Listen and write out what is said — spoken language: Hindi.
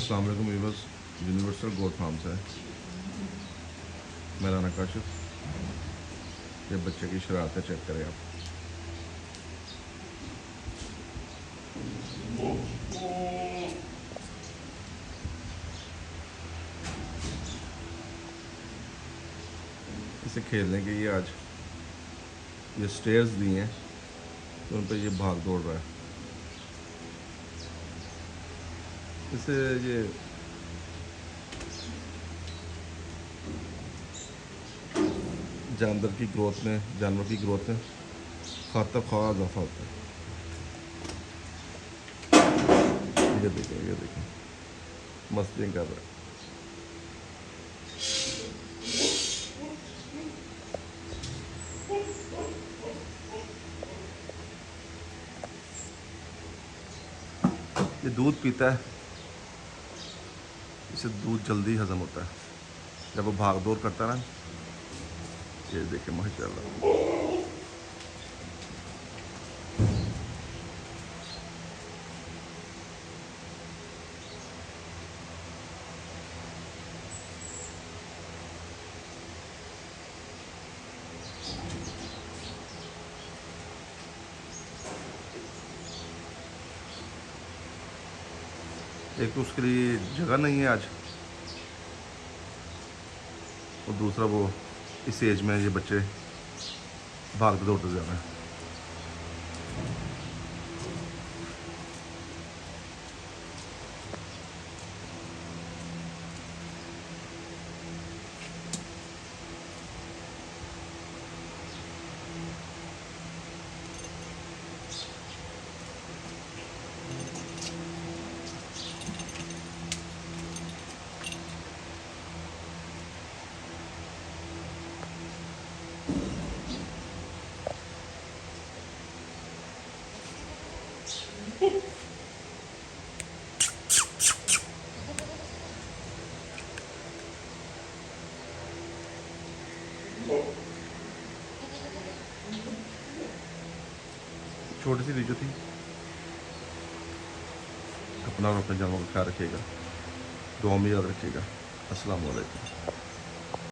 अस्सलाम वालेकुम व्यूअर्स, यूनिवर्सल गोट फार्म से है। मेरा नाम काशिफ। ये बच्चे की शरारतें चेक करें आप। इसे खेलने के लिए आज ये स्टेयर्स दिए हैं तो उन पर ये भाग दौड़ रहा है। इसे ये जानवर की ग्रोथ में खाता ख्वाह इजाफा होता है। ये देखें मस्ती कर रहा है। ये दूध पीता है, इसे दूध जल्दी हजम होता है जब वो भाग दौड़ करता है ना। ये देखें माशाल्लाह। एक तो उसके लिए जगह नहीं है आज, और दूसरा वो इस एज में ये बच्चे भागते दौड़ते जा रहे हैं। छोटी सी वीडियो थी। अपना और अपने जानवरों का ख्याल रखिएगा, दुआ में याद रखिएगा। अस्सलाम वालेकुम।